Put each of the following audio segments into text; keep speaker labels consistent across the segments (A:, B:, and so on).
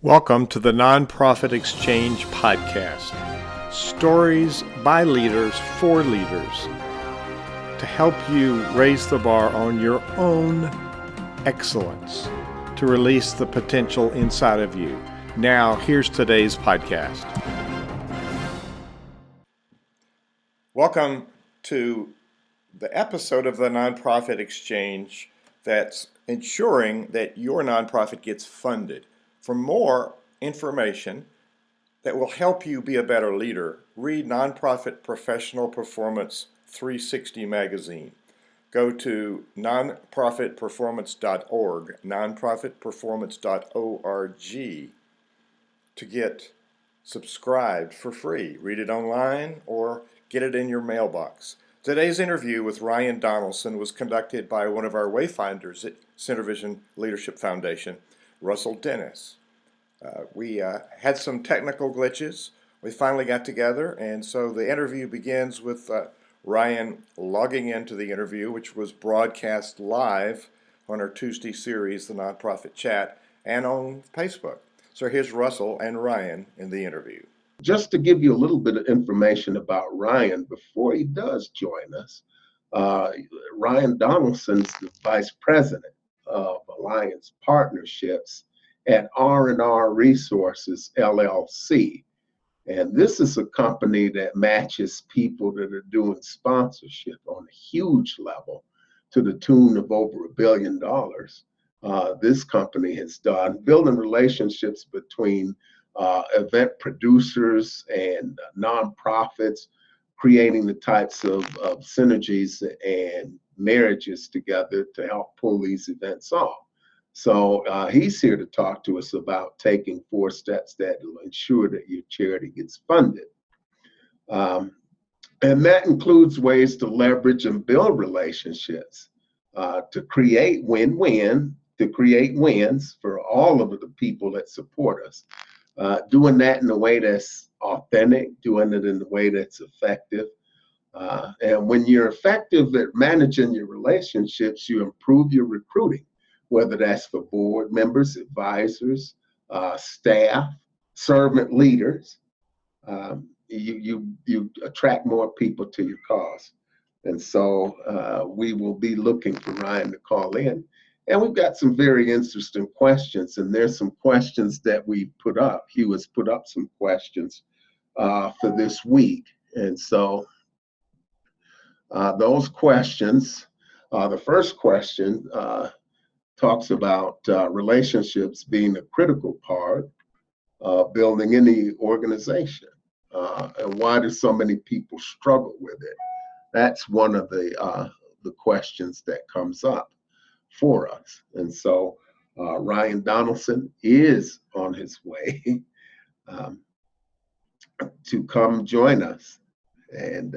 A: Welcome to the Nonprofit Exchange podcast. Stories by leaders for leaders to help you raise the bar on your own excellence, to release the potential inside of you. Now, here's today's podcast. Welcome to the episode of the Nonprofit Exchange that's ensuring that your nonprofit gets funded. For more information that will help you be a better leader, read Nonprofit Professional Performance 360 magazine. Go to nonprofitperformance.org, nonprofitperformance.org to get subscribed for free. Read it online or get it in your mailbox. Today's interview with Ryan Donaldson was conducted by one of our wayfinders at Center Vision Leadership Foundation, Russell Dennis. We had some technical glitches. We finally got together, and so the interview begins with Ryan logging into the interview, which was broadcast live on our Tuesday series, The Nonprofit Chat, and on Facebook. So here's Russell and Ryan in the interview.
B: Just to give you a little bit of information about Ryan before he does join us, Ryan Donaldson's the Vice President of Alliance Partnerships at R&R Resources, LLC. And this is a company that matches people that are doing sponsorship on a huge level to the tune of over $1 billion. This company has done building relationships between event producers and nonprofits, creating the types of synergies and marriages together to help pull these events off. So he's here to talk to us about taking 4 steps that will ensure that your charity gets funded. And that includes ways to leverage and build relationships, to create win-win, to create wins for all of the people that support us. Doing that in a way that's authentic, doing it in a way that's effective. And when you're effective at managing your relationships, you improve your recruiting, whether that's for board members, advisors, staff, servant leaders. You attract more people to your cause. And so we will be looking for Ryan to call in. And we've got some very interesting questions, and there's some questions that we put up. Hugh has put up some questions for this week. And so those questions, the first question talks about relationships being a critical part of building any organization. And why do so many people struggle with it? That's one of the questions that comes up for us. And so Ryan Donaldson is on his way to come join us. And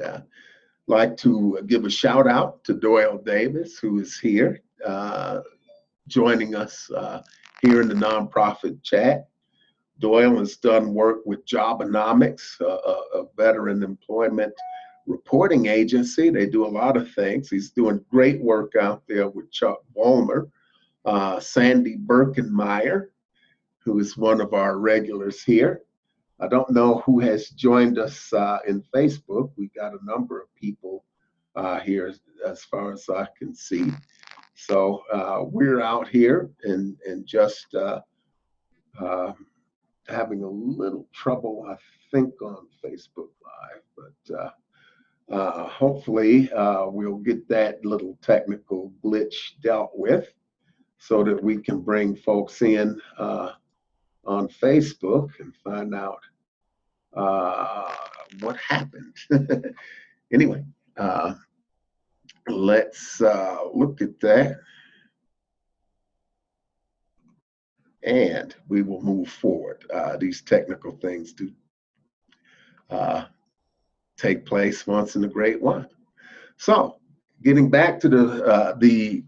B: like to give a shout out to Doyle Davis, who is here joining us here in the Nonprofit Chat. Doyle has done work with Jobonomics, a veteran employment reporting agency. They do a lot of things. He's doing great work out there with Chuck Vollmer, Sandy Birkenmeyer, who is one of our regulars here. I don't know who has joined us in Facebook. We got a number of people here as far as I can see. So we're out here and just having a little trouble, I think, on Facebook Live, but hopefully we'll get that little technical glitch dealt with so that we can bring folks in on Facebook and find out what happened. Anyway, let's look at that. And we will move forward. These technical things do take place once in a great while. So, getting back to the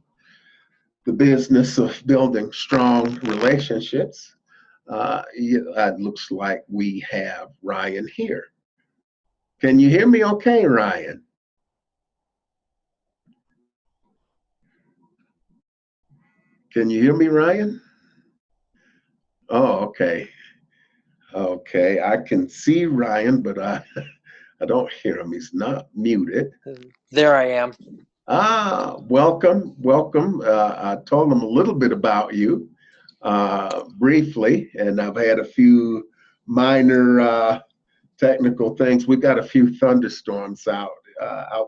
B: business of building strong relationships, it looks like we have Ryan here. Can you hear me okay, Ryan? Can you hear me, Ryan? Oh, okay. Okay. I can see Ryan, but I don't hear him. He's not muted.
C: There I am.
B: Welcome, welcome. I told them a little bit about you briefly, and I've had a few minor technical things. We got a few thunderstorms out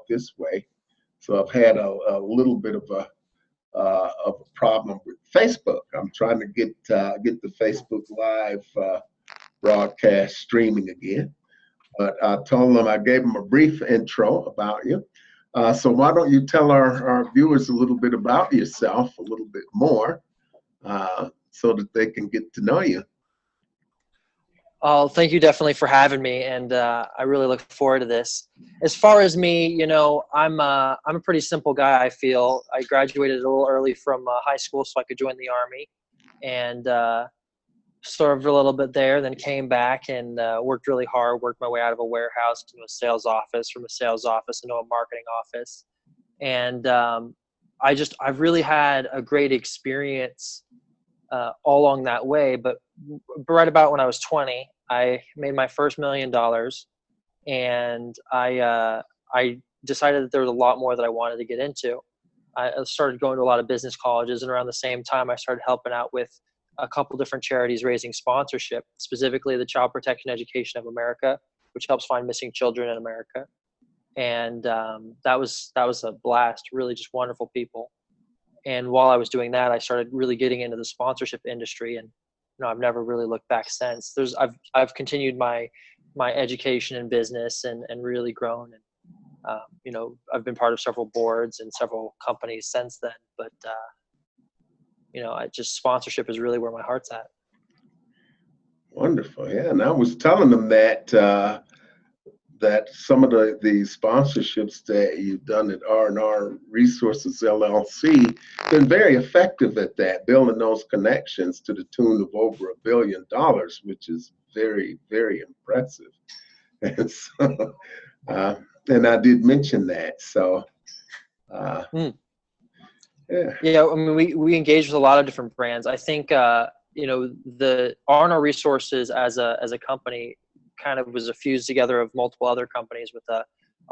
B: this way, so I've had a little bit of a problem with Facebook. I'm trying to get the Facebook Live broadcast streaming again. But I told them, I gave them a brief intro about you. So why don't you tell our viewers a little bit about yourself, a little bit more, so that they can get to know you.
C: Oh, thank you definitely for having me, and I really look forward to this. As far as me, I'm a pretty simple guy. I feel I graduated a little early from high school so I could join the Army, and served a little bit there, then came back and worked really hard, worked my way out of a warehouse to a sales office, from a sales office into a marketing office. And I've really had a great experience all along that way. But right about when I was 20, I made my first $1 million, and I decided that there was a lot more that I wanted to get into. I started going to a lot of business colleges, and around the same time, I started helping out with a couple different charities raising sponsorship, specifically the Child Protection Education of America, which helps find missing children in America. And that was a blast, really just wonderful people. And while I was doing that, I started really getting into the sponsorship industry, and I've never really looked back since. I've continued my education in business and really grown, and I've been part of several boards and several companies since then. But sponsorship is really where my heart's at.
B: Wonderful, yeah. And I was telling them that that some of the sponsorships that you've done at R&R Resources LLC been very effective at that, building those connections to the tune of over $1 billion, which is very, very impressive. And so, and I did mention that. So,
C: yeah. I mean, we engage with a lot of different brands. I think the R&R Resources as a company kind of was a fuse together of multiple other companies with a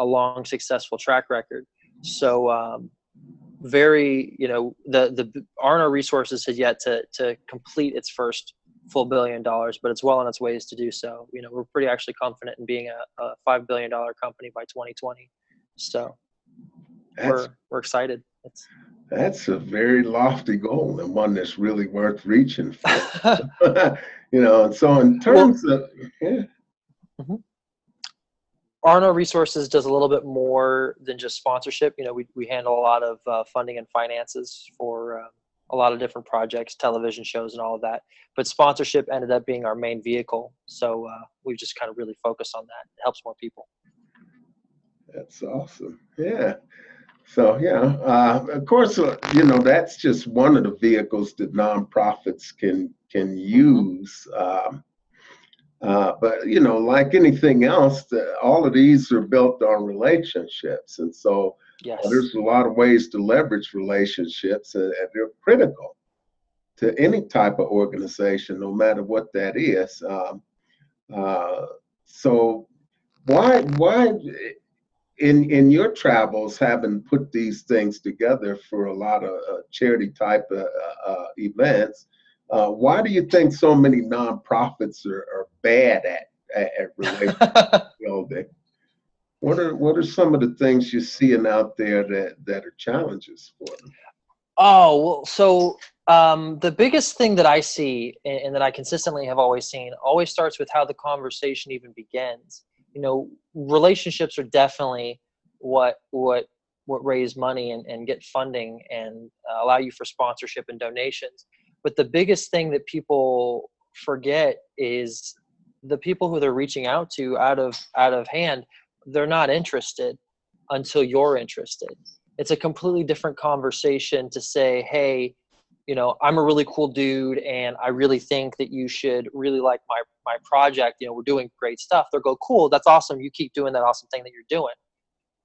C: long successful track record. So the R&R Resources has yet to complete its first full $1 billion, but it's well on its ways to do so. We're pretty actually confident in being a $5 billion company by 2020. So we're excited.
B: That's a very lofty goal, and one that's really worth reaching for. And so in terms of
C: R&R Resources does a little bit more than just sponsorship. We handle a lot of funding and finances for a lot of different projects, television shows, and all of that. But sponsorship ended up being our main vehicle, so we've just kind of really focused on that. It helps more people.
B: That's awesome. Yeah. So of course, that's just one of the vehicles that nonprofits can use. But like anything else, all of these are built on relationships, and so
C: yes.
B: There's a lot of ways to leverage relationships, and they're critical to any type of organization, no matter what that is. So why? In your travels, having put these things together for a lot of charity type events, why do you think so many nonprofits are bad at relationship building? What are some of the things you're seeing out there that are challenges for them?
C: Oh, well, so the biggest thing that I see and that I consistently have always seen always starts with how the conversation even begins. Relationships are definitely what raise money and get funding and allow you for sponsorship and donations. But the biggest thing that people forget is the people who they're reaching out to out of hand, they're not interested until you're interested. It's a completely different conversation to say, hey, I'm a really cool dude and I really think that you should really like my project. We're doing great stuff. They'll go, cool, that's awesome. You keep doing that awesome thing that you're doing.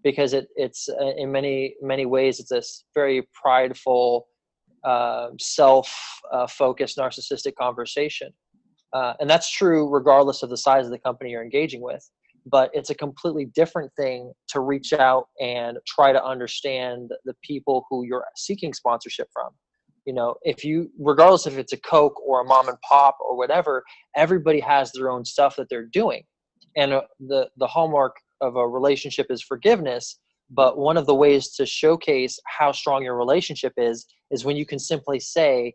C: Because it's in many ways, it's a very prideful self-focused narcissistic conversation. And that's true regardless of the size of the company you're engaging with. But it's a completely different thing to reach out and try to understand the people who you're seeking sponsorship from. Regardless if it's a Coke or a mom and pop or whatever, everybody has their own stuff that they're doing. And the hallmark of a relationship is forgiveness. But one of the ways to showcase how strong your relationship is when you can simply say,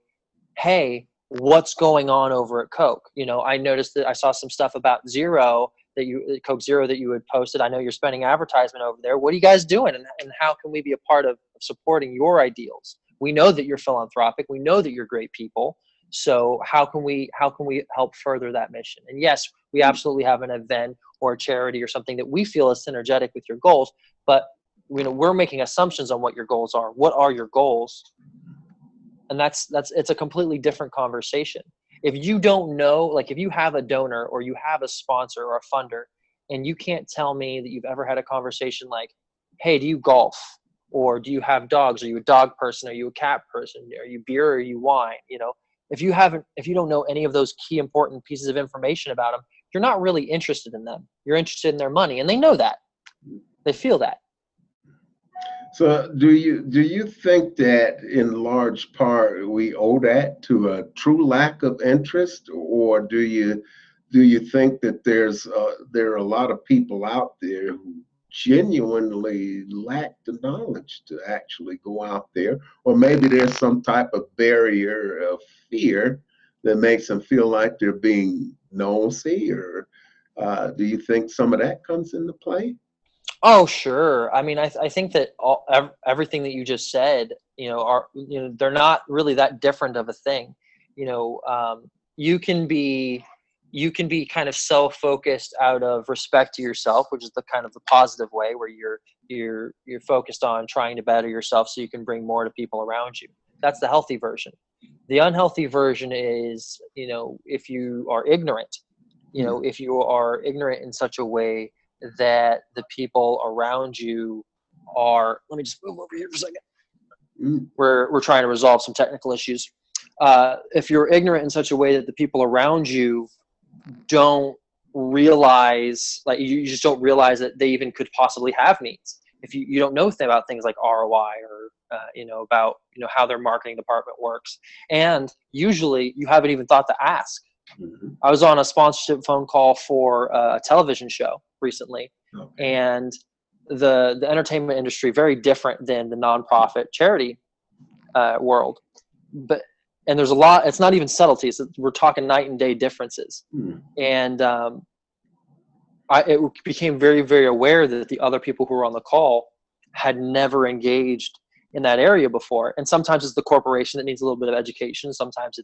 C: hey, what's going on over at Coke? I noticed that I saw some stuff about Coke Zero that you had posted. I know you're spending advertisement over there. What are you guys doing? And how can we be a part of supporting your ideals? We know that you're philanthropic. We know that you're great people. So how can we help further that mission? And yes, we absolutely have an event or a charity or something that we feel is synergetic with your goals, but we're making assumptions on what your goals are. What are your goals? And it's a completely different conversation. If you don't know, like if you have a donor or you have a sponsor or a funder and you can't tell me that you've ever had a conversation like, hey, do you golf? Or do you have dogs? Are you a dog person? Are you a cat person? Are you beer or are you wine? If you don't know any of those key important pieces of information about them, you're not really interested in them. You're interested in their money, and they know that. They feel that.
B: So do you think that in large part we owe that to a true lack of interest, or do you think that there are a lot of people out there who genuinely lack the knowledge to actually go out there, or maybe there's some type of barrier of fear that makes them feel like they're being nosy, or do you think some of that comes into play?
C: Oh, sure. I mean, I think that everything that you just said, they're not really that different of a thing. You can be kind of self-focused out of respect to yourself, which is the kind of the positive way where you're focused on trying to better yourself so you can bring more to people around you. That's the healthy version. The unhealthy version is, if you are ignorant, if you are ignorant in such a way that the people around you are, let me just move over here for a second. We're trying to resolve some technical issues. If you're ignorant in such a way that the people around you don't realize, like you just don't realize that they even could possibly have needs. If you don't know about things like ROI or, about, how their marketing department works. And usually you haven't even thought to ask. Mm-hmm. I was on a sponsorship phone call for a television show recently, and the entertainment industry, very different than the nonprofit charity world. And there's a lot, it's not even subtleties. We're talking night and day differences. And it became very, very aware that the other people who were on the call had never engaged in that area before. And sometimes it's the corporation that needs a little bit of education. Sometimes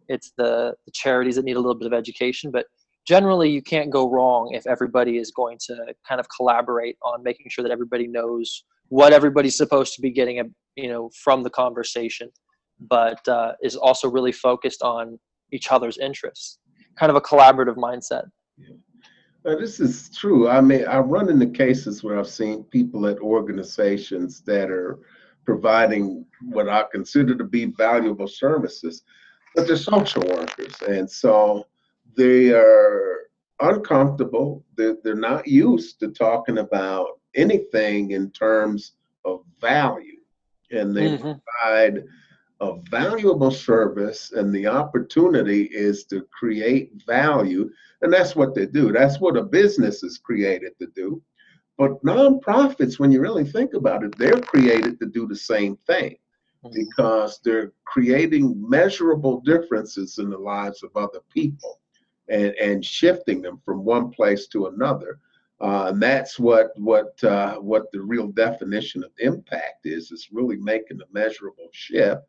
C: it's the charities that need a little bit of education. But generally, you can't go wrong if everybody is going to kind of collaborate on making sure that everybody knows what everybody's supposed to be getting, from the conversation, but is also really focused on each other's interests. Kind of a collaborative mindset.
B: Yeah. This is true. I mean, I run into cases where I've seen people at organizations that are providing what I consider to be valuable services, but they're social workers. And so they are uncomfortable. They're not used to talking about anything in terms of value. And they provide a valuable service, and the opportunity is to create value. And that's what they do. That's what a business is created to do. But nonprofits, when you really think about it, they're created to do the same thing, because they're creating measurable differences in the lives of other people and shifting them from one place to another. And that's what the real definition of impact is really making a measurable shift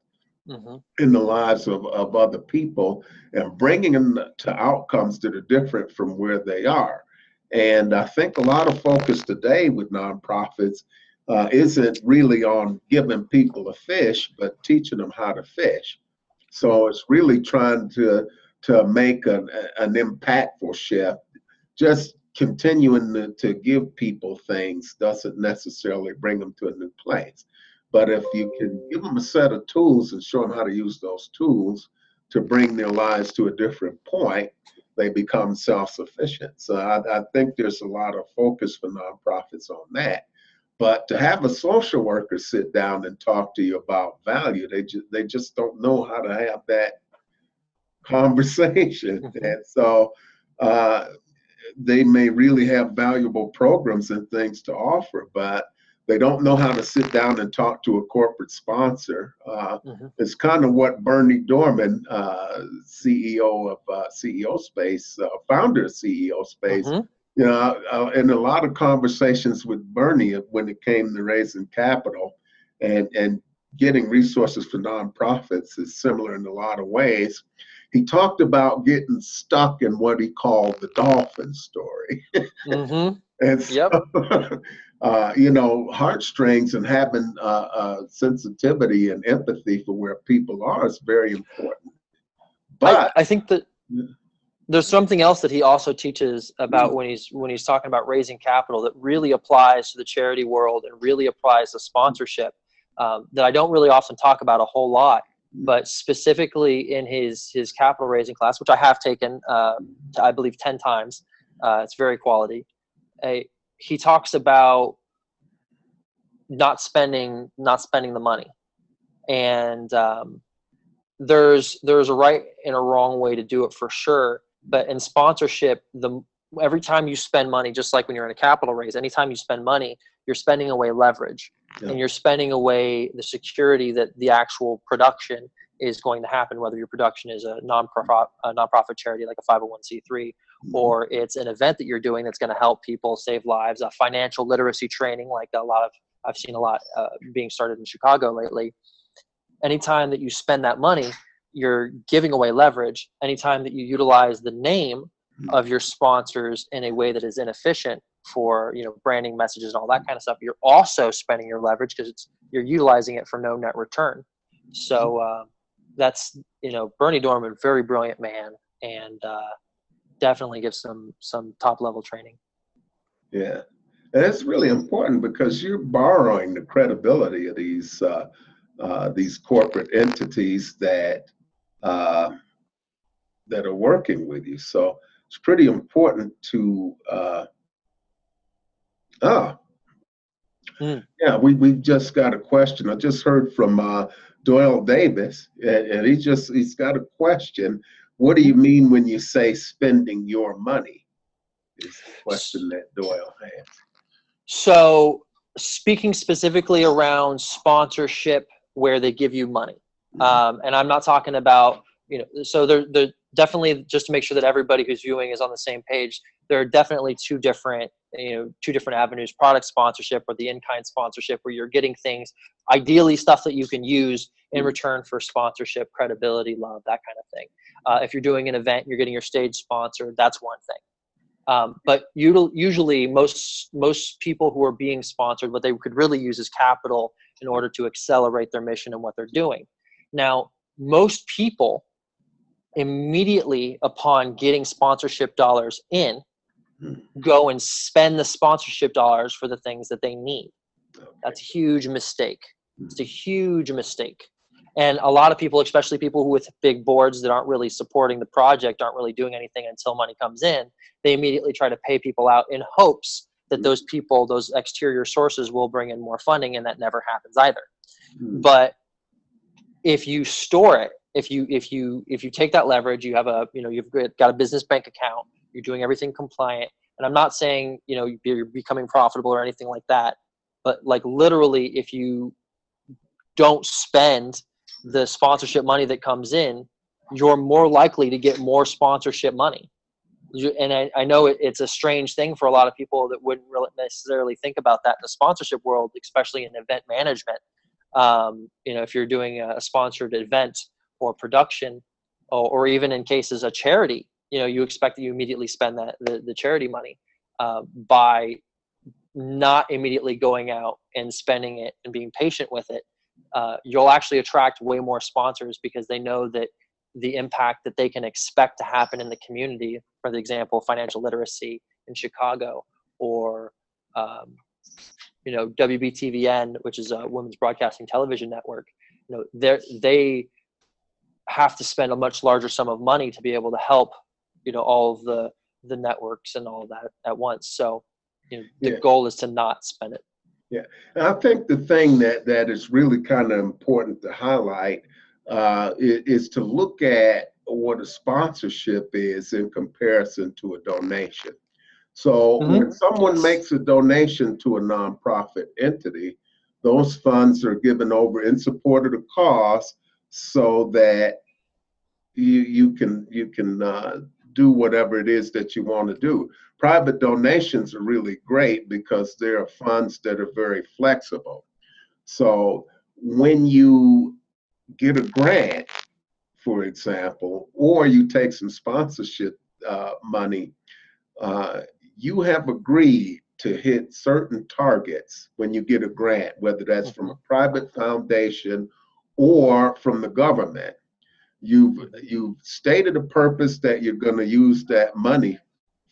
B: in the lives of other people and bringing them to outcomes that are different from where they are. And I think a lot of focus today with nonprofits isn't really on giving people a fish, but teaching them how to fish. So it's really trying to make an impactful shift. Just continuing to give people things doesn't necessarily bring them to a new place. But if you can give them a set of tools and show them how to use those tools to bring their lives to a different point, they become self-sufficient. So I think there's a lot of focus for nonprofits on that. But to have a social worker sit down and talk to you about value, they just don't know how to have that conversation.
C: Mm-hmm.
B: And so they may really have valuable programs and things to offer, but they don't know how to sit down and talk to a corporate sponsor.
C: Mm-hmm.
B: It's kind of what Bernie Dorman, CEO of CEO Space, founder of CEO Space,
C: Mm-hmm.
B: you know, in a lot of conversations with Bernie when it came to raising capital and getting resources for nonprofits is similar in a lot of ways. He talked about getting stuck in what he called the dolphin story.
C: Mm-hmm.
B: And so,
C: Yep.
B: you know, heartstrings and having sensitivity and empathy for where people are is very important. But
C: I think that there's something else that he also teaches about when he's talking about raising capital that really applies to the charity world and really applies to sponsorship, that I don't really often talk about a whole lot, but specifically in his capital raising class, which I have taken, I believe 10 times. It's very quality. He talks about not spending the money, and there's a right and a wrong way to do it for sure. But in sponsorship, every time you spend money, just like when you're in a capital raise, anytime you spend money, you're spending away leverage, and you're spending away the security that the actual production is going to happen, whether your production is a nonprofit charity like a 501c3, or it's an event that you're doing that's going to help people save lives, a financial literacy training like I've seen a lot being started in Chicago lately. Anytime that you spend that money, you're giving away leverage. Anytime that you utilize the name of your sponsors in a way that is inefficient for, you know, branding messages and all that kind of stuff, you're also spending your leverage because you're utilizing it for no net return. So that's, you know, Bernie Dorman, very brilliant man, and definitely gives some top level training.
B: yeah, and it's really important because you're borrowing the credibility of these corporate entities that are working with you. So it's pretty important to yeah, we just got a question. I just heard from Doyle Davis, and he's got a question. What do you mean when you say spending your money? Is the question that Doyle has.
C: So speaking specifically around sponsorship where they give you money, and I'm not talking about, you know, so they're definitely, just to make sure that everybody who's viewing is on the same page, there are definitely two different avenues: product sponsorship or the in-kind sponsorship, where you're getting things, ideally stuff that you can use in return for sponsorship, credibility, love, that kind of thing. If you're doing an event, you're getting your stage sponsored, that's one thing. But usually most people who are being sponsored, what they could really use is capital in order to accelerate their mission and what they're doing. Now, most people immediately upon getting sponsorship dollars in, go and spend the sponsorship dollars for the things that they need. That's a huge mistake. It's a huge mistake. And a lot of people, especially people with big boards that aren't really supporting the project, aren't really doing anything until money comes in, they immediately try to pay people out in hopes that those people, those exterior sources, will bring in more funding, and that never happens either. But if you store it, if you take that leverage, you have you've got a business bank account, you're doing everything compliant. And I'm not saying, you know, you're becoming profitable or anything like that, but like literally, if you don't spend the sponsorship money that comes in, you're more likely to get more sponsorship money. And I know it's a strange thing for a lot of people that wouldn't really necessarily think about that in the sponsorship world, especially in event management. You know, if you're doing a sponsored event or production, or even in cases of charity, you know, you expect that you immediately spend the charity money by not immediately going out and spending it and being patient with it. You'll actually attract way more sponsors because they know that the impact that they can expect to happen in the community, for the example, financial literacy in Chicago, or WBTVN, which is a women's broadcasting television network, they have to spend a much larger sum of money to be able to help, all of the networks and all of that at once. So, the goal is to not spend it.
B: Yeah, and I think the thing that is really kind of important to highlight is to look at what a sponsorship is in comparison to a donation. So when someone makes a donation to a nonprofit entity, those funds are given over in support of the cause, so that you can do whatever it is that you want to do. Private donations are really great because there are funds that are very flexible. So when you get a grant, for example, or you take some sponsorship money, you have agreed to hit certain targets when you get a grant, whether that's from a private foundation or from the government. You've stated a purpose that you're going to use that money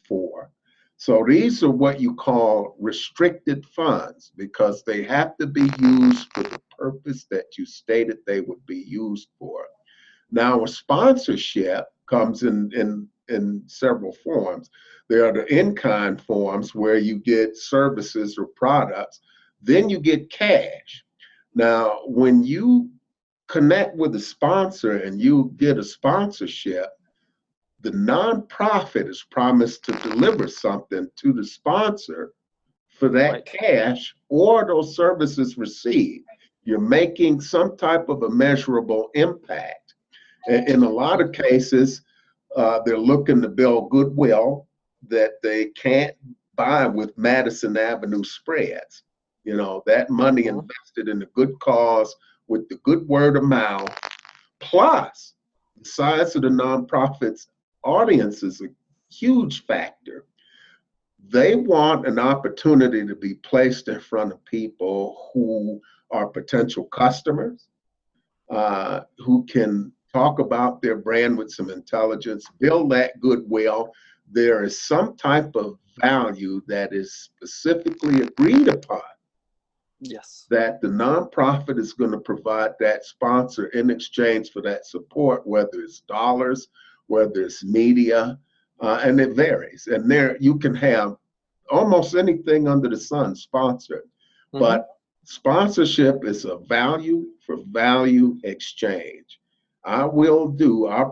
B: for. So these are what you call restricted funds, because they have to be used for the purpose that you stated they would be used for. Now, a sponsorship comes in several forms. There are the in-kind forms where you get services or products. Then you get cash. Now, when you connect with a sponsor and you get a sponsorship, the nonprofit is promised to deliver something to the sponsor for that cash or those services received. You're making some type of a measurable impact. In a lot of cases, they're looking to build goodwill that they can't buy with Madison Avenue spreads. That money invested in a good cause with the good word of mouth, plus the size of the nonprofit's audience is a huge factor. They want an opportunity to be placed in front of people who are potential customers, who can talk about their brand with some intelligence, build that goodwill. There is some type of value that is specifically agreed upon.
C: Yes.
B: That the nonprofit is going to provide that sponsor in exchange for that support, whether it's dollars, whether it's media, and it varies. And there you can have almost anything under the sun sponsored. But sponsorship is a value for value exchange. I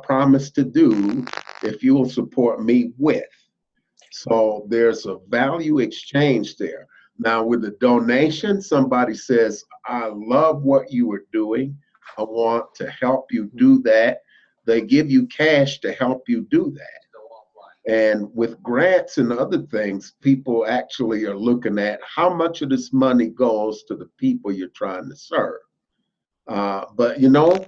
B: promise to do if you will support me with. So there's a value exchange there. Now, with a donation, somebody says, I love what you are doing. I want to help you do that. They give you cash to help you do that. And with grants and other things, people actually are looking at how much of this money goes to the people you're trying to serve. But no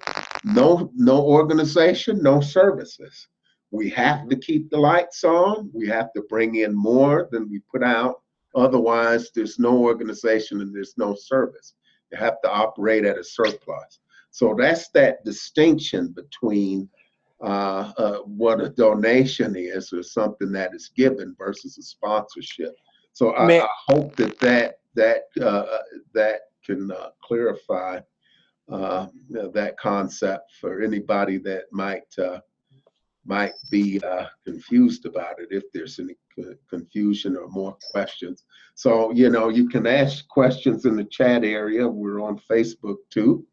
B: organization, no services. We have to keep the lights on. We have to bring in more than we put out. Otherwise, there's no organization and there's no service. You have to operate at a surplus. So that's that distinction between what a donation is, or something that is given, versus a sponsorship. So I hope that can clarify that concept for anybody that might be confused about it, if there's any confusion or more questions. So, you can ask questions in the chat area. We're on Facebook too.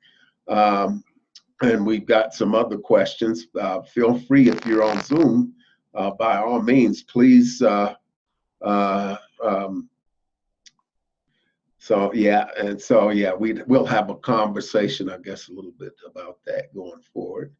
B: And we've got some other questions. Feel free, if you're on Zoom, by all means, please. We'll have a conversation, I guess, a little bit about that going forward.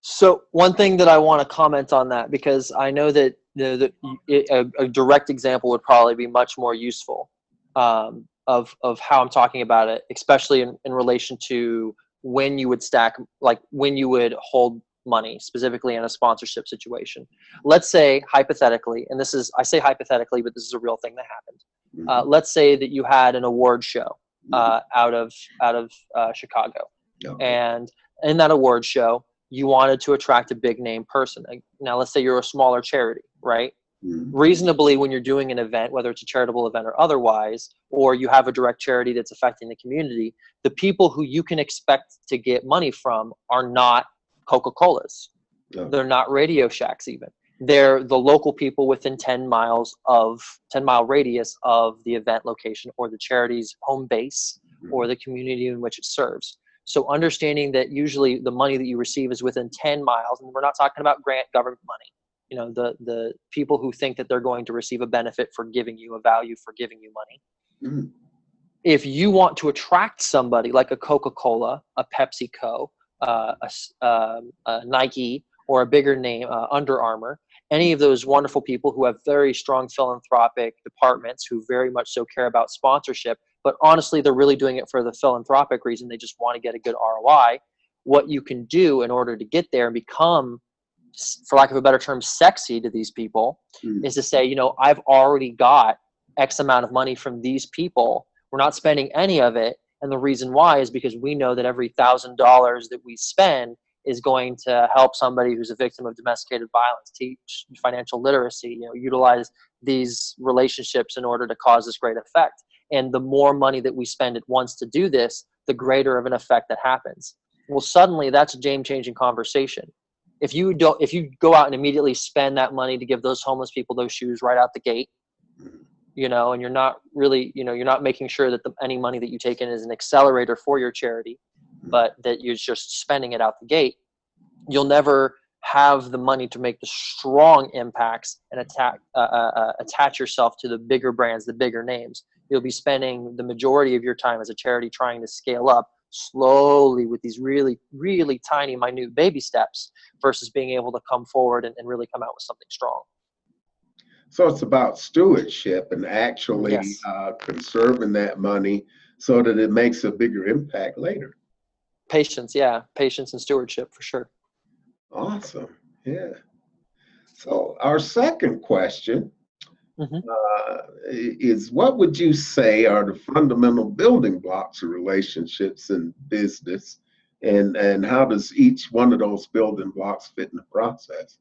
C: So one thing that I want to comment on that, because I know that a direct example would probably be much more useful of how I'm talking about it, especially in relation to when you would stack, like when you would hold money, specifically in a sponsorship situation. Let's say hypothetically, and I say hypothetically, but this is a real thing that happened. Let's say that you had an award show out of Chicago, and in that award show, you wanted to attract a big name person. Now, let's say you're a smaller charity, right? Reasonably, when you're doing an event, whether it's a charitable event or otherwise, or you have a direct charity that's affecting the community, the people who you can expect to get money from are not Coca-Colas.
B: No.
C: They're not Radio Shacks even. They're the local people within 10 mile radius of the event location or the charity's home base or the community in which it serves. So understanding that usually the money that you receive is within 10 miles, and we're not talking about grant government money. You know, the people who think that they're going to receive a benefit for giving you a value for giving you money. If you want to attract somebody like a Coca-Cola, a PepsiCo, a Nike, or a bigger name, Under Armour, any of those wonderful people who have very strong philanthropic departments who very much so care about sponsorship, but honestly, they're really doing it for the philanthropic reason. They just want to get a good ROI. What you can do in order to get there and become, for lack of a better term, sexy to these people is to say, you know, I've already got X amount of money from these people. We're not spending any of it. And the reason why is because we know that every $1,000 that we spend is going to help somebody who's a victim of domesticated violence, teach financial literacy, you know, utilize these relationships in order to cause this great effect. And the more money that we spend at once to do this, the greater of an effect that happens. Well, suddenly that's a game-changing conversation. If you go out and immediately spend that money to give those homeless people those shoes right out the gate, you know, and you're not really, you know, you're not making sure that any money that you take in is an accelerator for your charity, but that you're just spending it out the gate, you'll never have the money to make the strong impacts and attach yourself to the bigger brands, the bigger names. You'll be spending the majority of your time as a charity trying to scale up slowly with these really, really tiny, minute baby steps versus being able to come forward and really come out with something strong.
B: So it's about stewardship and actually conserving that money so that it makes a bigger impact later.
C: Patience, yeah. Patience and stewardship for sure.
B: Awesome. Yeah. So our second question is, what would you say are the fundamental building blocks of relationships in business, and how does each one of those building blocks fit in the process?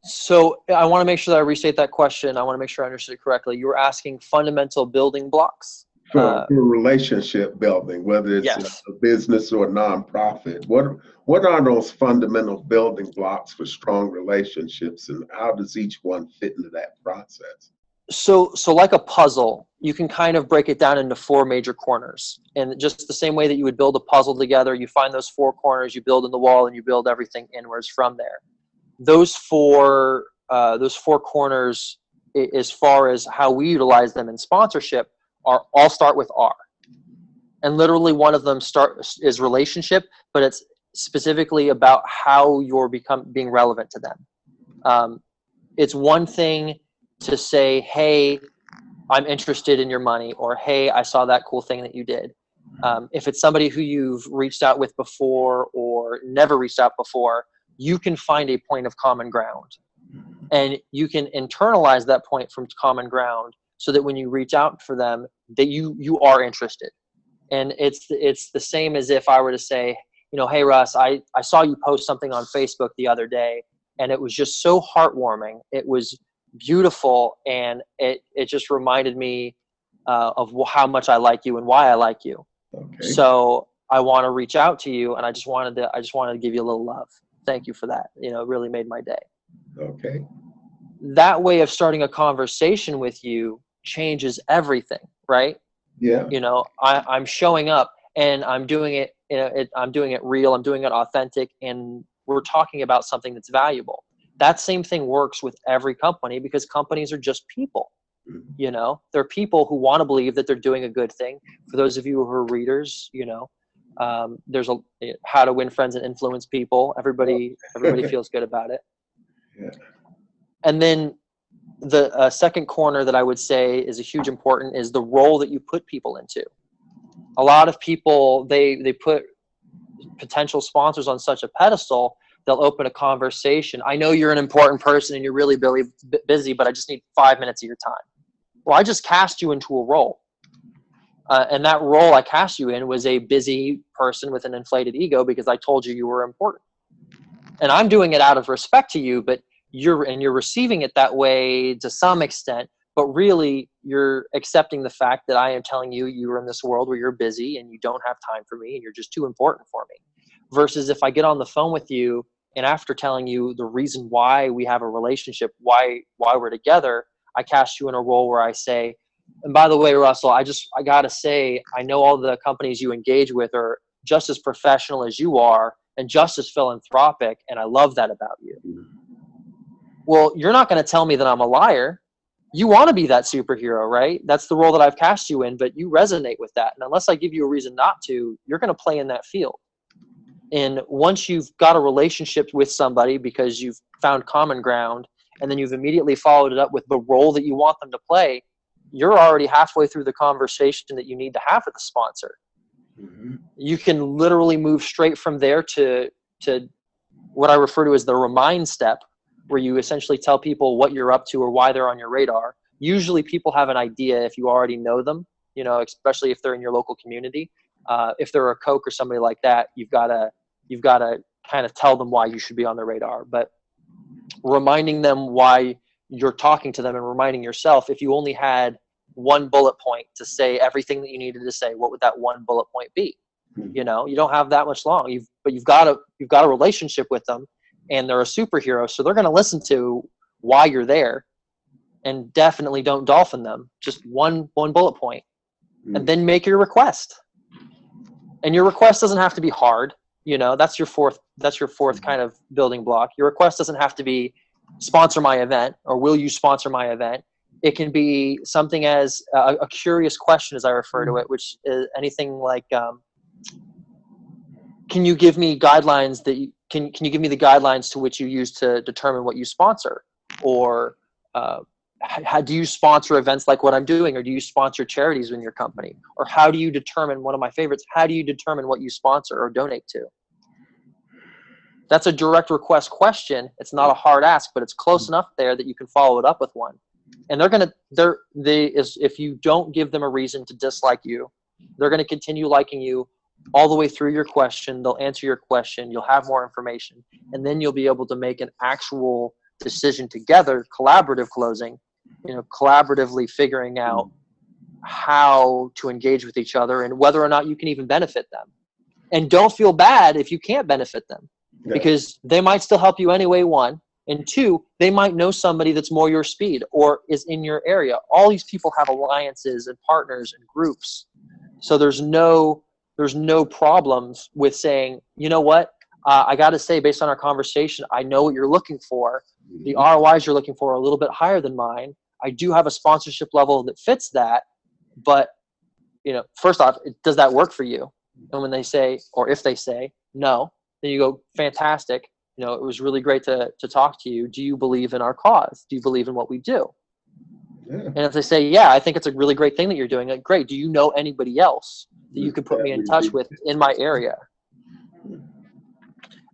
C: So I want to make sure that I restate that question. I want to make sure I understood it correctly. You were asking fundamental building blocks?
B: For relationship building, whether it's a business or a nonprofit, what are those fundamental building blocks for strong relationships, and how does each one fit into that process?
C: So like a puzzle, you can kind of break it down into 4 major corners. And just the same way that you would build a puzzle together, you find those 4 corners, you build in the wall, and you build everything inwards from there. Those four corners, as far as how we utilize them in sponsorship, all start with R. And literally one of them is relationship, but it's specifically about how you're being relevant to them. It's one thing to say, hey, I'm interested in your money, or hey, I saw that cool thing that you did. If it's somebody who you've reached out with before or never reached out before, you can find a point of common ground. And you can internalize that point from common ground so that when you reach out for them, that you are interested. And it's the same as if I were to say, you know, hey, Russ, I saw you post something on Facebook the other day, and it was just so heartwarming. It was beautiful, and it just reminded me of how much I like you and why I like you. Okay. So I want to reach out to you, and I just wanted to give you a little love. Thank you for that. You know, it really made my day.
B: Okay. That
C: way of starting a conversation with you changes everything, right?
B: Yeah.
C: You know, I'm showing up and I'm doing it, I'm doing it real, I'm doing it authentic, and we're talking about something that's valuable. That same thing works with every company, because companies are just people. You know, they're people who want to believe that they're doing a good thing. For those of you who are readers, you know, there's how to win friends and influence people. Everybody feels good about it.
B: Yeah.
C: And then the second corner that I would say is a huge important is the role that you put people into. A lot of people, they put potential sponsors on such a pedestal, they'll open a conversation. I know you're an important person and you're really busy, but I just need 5 minutes of your time. Well, I just cast you into a role. And that role I cast you in was a busy person with an inflated ego because I told you were important. And I'm doing it out of respect to you, but you're receiving it that way to some extent, but really you're accepting the fact that I am telling you you're in this world where you're busy and you don't have time for me and you're just too important for me. Versus if I get on the phone with you and after telling you the reason why we have a relationship, why we're together, I cast you in a role where I say, and by the way, Russell, I gotta say, I know all the companies you engage with are just as professional as you are and just as philanthropic, and I love that about you. Well, you're not going to tell me that I'm a liar. You want to be that superhero, right? That's the role that I've cast you in, but you resonate with that. And unless I give you a reason not to, you're going to play in that field. And once you've got a relationship with somebody because you've found common ground, and then you've immediately followed it up with the role that you want them to play, you're already halfway through the conversation that you need to have with the sponsor. Mm-hmm. You can literally move straight from there to what I refer to as the remind step, where you essentially tell people what you're up to or why they're on your radar. Usually people have an idea if you already know them, especially if they're in your local community. If they're a Coke or somebody like that, you've got to kind of tell them why you should be on their radar. But reminding them why you're talking to them and reminding yourself, if you only had one bullet point to say everything that you needed to say, what would that one bullet point be? You don't have that much long. But you've got a relationship with them, and they're a superhero, so they're going to listen to why you're there, and definitely don't dolphin them. Just one bullet point, and then make your request. And your request doesn't have to be hard. That's your fourth kind of building block. Your request doesn't have to be sponsor my event or will you sponsor my event. It can be something as a curious question, as I refer to it, which is anything like, can you give me guidelines can you give me the guidelines to which you use to determine what you sponsor? Or how do you sponsor events like what I'm doing? Or do you sponsor charities in your company? Or how do you determine, one of my favorites, how do you determine what you sponsor or donate to? That's a direct request question. It's not a hard ask, but it's close enough there that you can follow it up with one. And if you don't give them a reason to dislike you, they're going to continue liking you all the way through your question. They'll answer your question. You'll have more information, and then you'll be able to make an actual decision together, collaborative closing, collaboratively figuring out how to engage with each other and whether or not you can even benefit them. And don't feel bad if you can't benefit them, because they might still help you anyway, one. And two, they might know somebody that's more your speed or is in your area. All these people have alliances and partners and groups. So there's no problems with saying, you know what, I got to say, based on our conversation, I know what you're looking for. The ROIs you're looking for are a little bit higher than mine. I do have a sponsorship level that fits that. But, first off, does that work for you? And when they say, or if they say no, then you go, fantastic. It was really great to talk to you. Do you believe in our cause? Do you believe in what we do? Yeah. And if they say, yeah, I think it's a really great thing that you're doing, like, great. Do you know anybody else that you could put me in touch with in my area?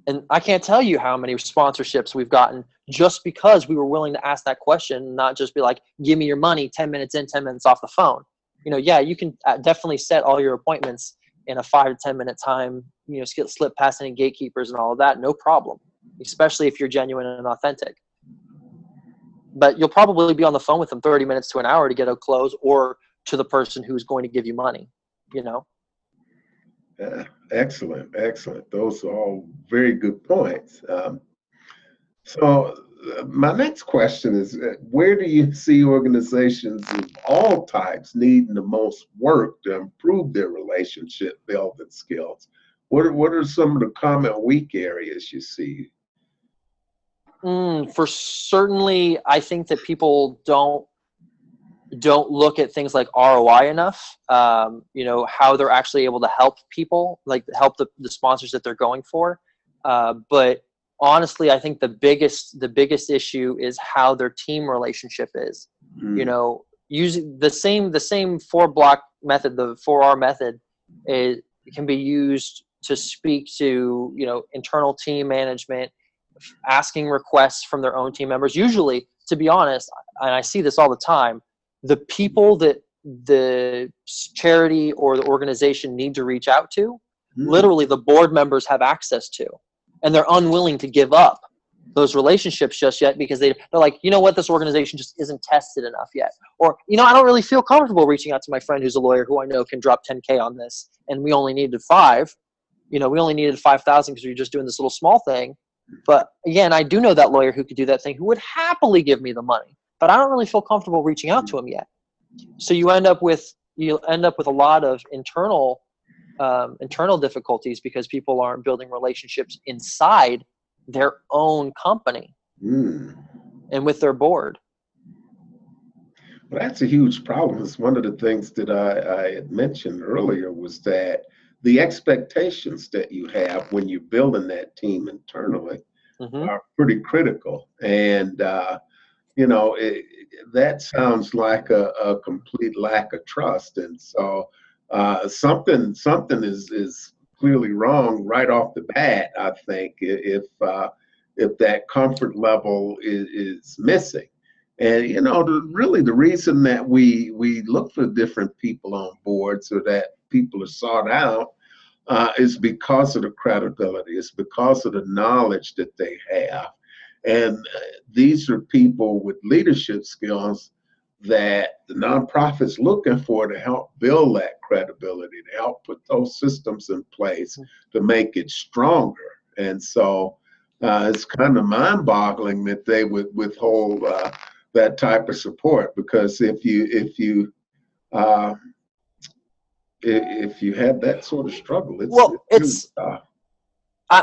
C: And I can't tell you how many sponsorships we've gotten just because we were willing to ask that question, not just be like, give me your money 10 minutes in, 10 minutes off the phone. Yeah, you can definitely set all your appointments in a 5 to 10 minute time, slip past any gatekeepers and all of that. No problem, especially if you're genuine and authentic. But you'll probably be on the phone with them 30 minutes to an hour to get a close, or to the person who's going to give you money,
B: Yeah, excellent. Those are all very good points. So my next question is, where do you see organizations of all types needing the most work to improve their relationship building skills? What are some of the common weak areas you see?
C: For certainly, I think that people don't look at things like ROI enough. How they're actually able to help people, like help the sponsors that they're going for. But honestly, I think the biggest issue is how their team relationship is. Using the same 4-block method, the 4R method, it can be used to speak to internal team management, asking requests from their own team members. Usually, to be honest, and I see this all the time, the people that the charity or the organization need to reach out to, literally the board members have access to, and they're unwilling to give up those relationships just yet because they're like, you know what, this organization just isn't tested enough yet. Or, you know, I don't really feel comfortable reaching out to my friend who's a lawyer who I know can drop 10K on this. And we only needed 5. You know, we only needed 5,000 because we were just doing this little small thing. But again, I do know that lawyer who could do that thing, who would happily give me the money, but I don't really feel comfortable reaching out to him yet. So you end up with a lot of internal difficulties because people aren't building relationships inside their own company and with their board.
B: Well, that's a huge problem. It's one of the things that I had mentioned earlier was that the expectations that you have when you're building that team internally are pretty critical. And, you know, that sounds like a complete lack of trust. And so something is clearly wrong right off the bat, I think, if that comfort level is missing. And, you know, really the reason that we look for different people on boards or that people are sought out is because of the credibility. It's because of the knowledge that they have. And these are people with leadership skills that the nonprofit's looking for to help build that credibility, to help put those systems in place to make it stronger. And so it's kind of mind-boggling that they would withhold that type of support, because if you have that sort of struggle, it's really tough.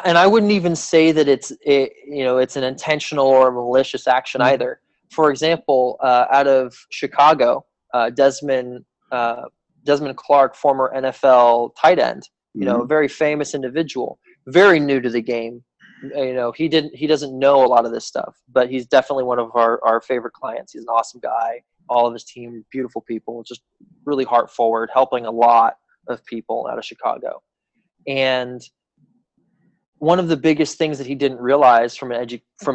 C: And I wouldn't even say that it's an intentional or a malicious action either. For example, out of Chicago, Desmond Clark, former NFL tight end, you know, a very famous individual, very new to the game. You know, he doesn't know a lot of this stuff, but he's definitely one of our favorite clients. He's an awesome guy. All of his team, beautiful people, just really heart forward, helping a lot of people out of Chicago. And one of the biggest things that he didn't realize from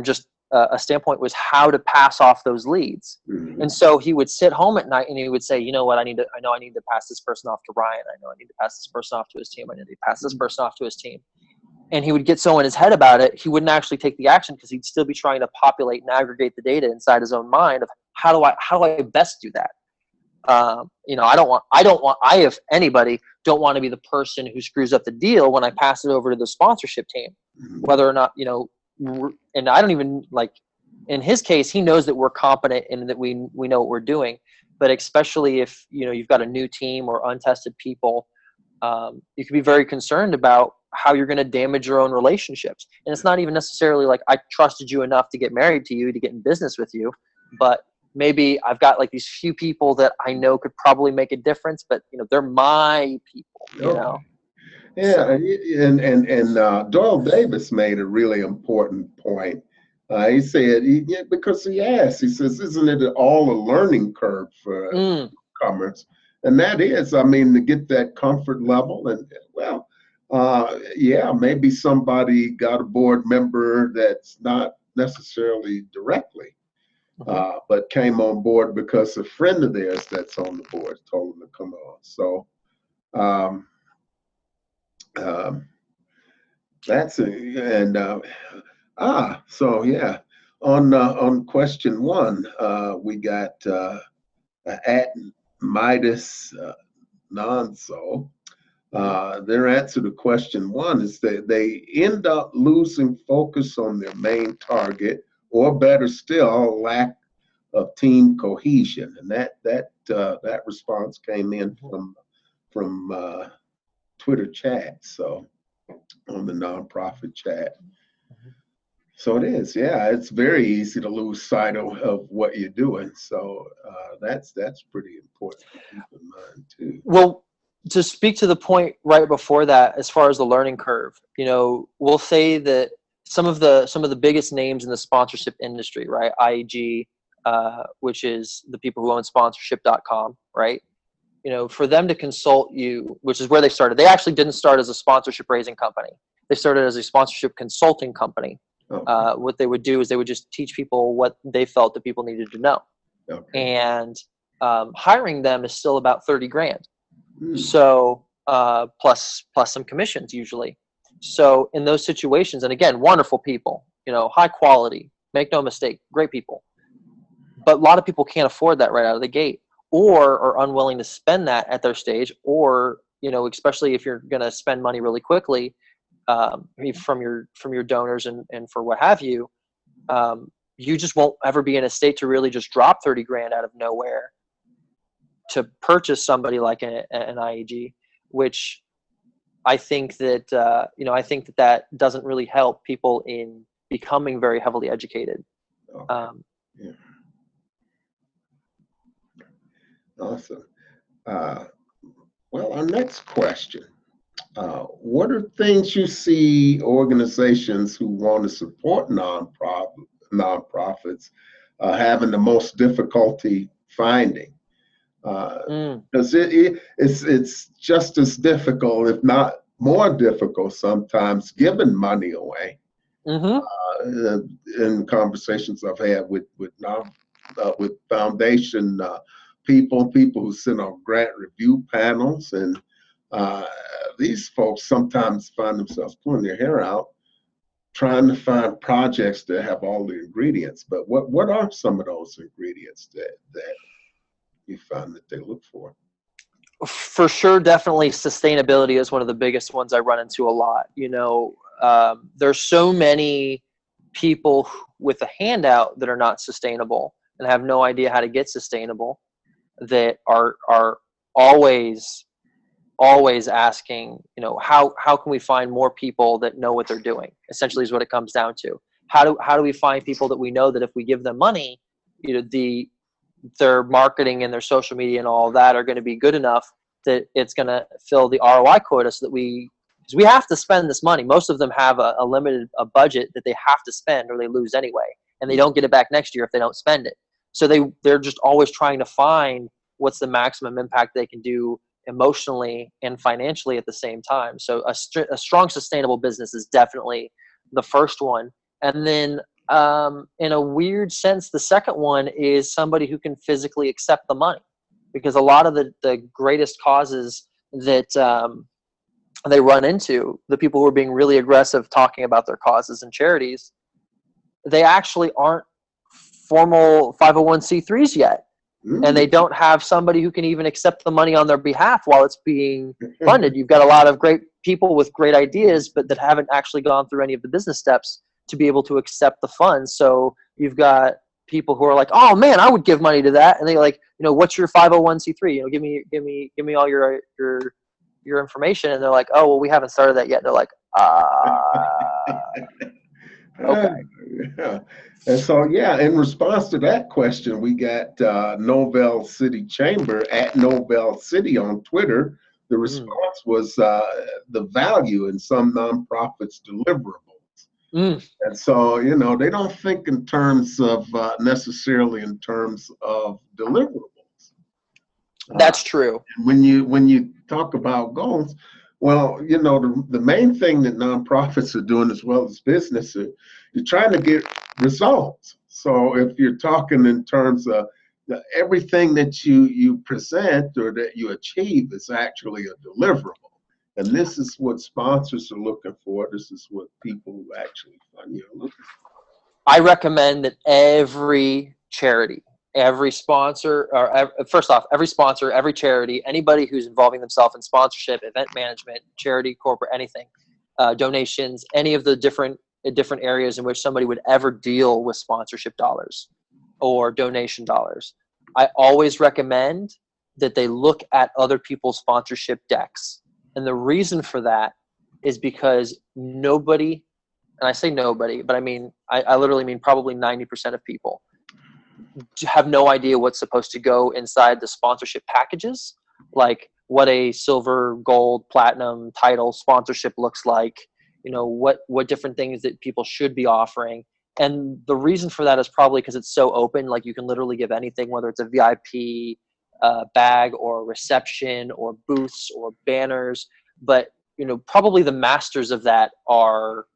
C: just a standpoint was how to pass off those leads. And so he would sit home at night and he would say, you know what, I know I need to pass this person off to Ryan. I know I need to pass this person off to his team. I need to pass this person off to his team. And he would get so in his head about it, he wouldn't actually take the action because he'd still be trying to populate and aggregate the data inside his own mind of how do I best do that? You know, I, if anybody, don't want to be the person who screws up the deal when I pass it over to the sponsorship team, whether or not, you know, and I don't even, like, in his case, he knows that we're competent and that we know what we're doing, but especially if, you know, you've got a new team or untested people, you can be very concerned about how you're going to damage your own relationships. And it's not even necessarily like I trusted you enough to get married to you, to get in business with you, but maybe I've got like these few people that I know could probably make a difference, but you know, they're my people, you know?
B: Yeah. So. And Doyle Davis made a really important point. He said, because he asked, he says, isn't it all a learning curve for newcomers? And that is, I mean, to get that comfort level and, well, maybe somebody got a board member that's not necessarily directly, but came on board because a friend of theirs that's on the board told them to come on. So that's it. And so yeah, on question 1, we got at Midas Nonso. Their answer to question 1 is that they end up losing focus on their main target, or better still, lack of team cohesion. And that response came in from Twitter chat, so on the nonprofit chat. So it is, yeah, it's very easy to lose sight of what you're doing. So that's pretty important to keep in mind too.
C: Well, to speak to the point right before that, as far as the learning curve, you know, we'll say that some of the biggest names in the sponsorship industry, right? IEG, which is the people who own sponsorship.com, right? You know, for them to consult you, which is where they started. They actually didn't start as a sponsorship raising company. They started as a sponsorship consulting company. Okay. What they would do is they would just teach people what they felt that people needed to know. Okay. And hiring them is still about $30,000. So plus some commissions usually. So in those situations, and again, wonderful people, high quality, make no mistake, great people. But a lot of people can't afford that right out of the gate, or are unwilling to spend that at their stage, or, especially if you're going to spend money really quickly, from your donors and for what have you, you just won't ever be in a state to really just drop 30 grand out of nowhere to purchase somebody like an IEG, which I think that, that doesn't really help people in becoming very heavily educated.
B: Okay. Yeah. Awesome. Well, our next question. What are things you see organizations who want to support nonprofits having the most difficulty finding? Because it's just as difficult, if not more difficult sometimes, giving money away. In conversations I've had with foundation people who sit on grant review panels, and these folks sometimes find themselves pulling their hair out trying to find projects that have all the ingredients. But what are some of those ingredients that you find that they look for?
C: For sure, definitely sustainability is one of the biggest ones I run into a lot. There's so many people with a handout that are not sustainable and have no idea how to get sustainable, that are always asking, how can we find more people that know what they're doing, essentially is what it comes down to. How do we find people that we know that if we give them money, their marketing and their social media and all of that are going to be good enough that it's going to fill the ROI quota, so that because we have to spend this money. Most of them have a limited budget that they have to spend or they lose anyway, and they don't get it back next year if they don't spend it. So they're just always trying to find what's the maximum impact they can do emotionally and financially at the same time. So a strong sustainable business is definitely the first one. And then in a weird sense, the second one is somebody who can physically accept the money, because a lot of the greatest causes that they run into, the people who are being really aggressive talking about their causes and charities, they actually aren't formal 501c3s yet. And they don't have somebody who can even accept the money on their behalf while it's being funded. You've got a lot of great people with great ideas, but that haven't actually gone through any of the business steps to be able to accept the funds. So you've got people who are like, "Oh man, I would give money to that," and they like, "What's your 501c3? Give me all your information." And they're like, "Oh, well, we haven't started that yet." And they're like, okay.
B: Yeah. And so, in response to that question, we got Novell City Chamber at Novell City on Twitter. The response was the value in some nonprofits' deliverables. And so, they don't think in terms of necessarily in terms of deliverables.
C: That's true.
B: When you talk about goals, well, the main thing that nonprofits are doing as well as businesses, you're trying to get results. So if you're talking in terms of everything that you present or that you achieve is actually a deliverable. And this is what sponsors are looking for. This is what people who actually fund you are looking for.
C: I recommend that every charity, every sponsor, or first off, every sponsor, every charity, anybody who's involving themselves in sponsorship, event management, charity, corporate, anything, donations, any of the different areas in which somebody would ever deal with sponsorship dollars or donation dollars, I always recommend that they look at other people's sponsorship decks. And the reason for that is because nobody, and I say nobody, but I literally mean probably 90% of people have no idea what's supposed to go inside the sponsorship packages, like what a silver, gold, platinum title sponsorship looks like, what different things that people should be offering. And the reason for that is probably because it's so open. Like you can literally give anything, whether it's a VIP bag or reception or booths or banners. But, probably the masters of that are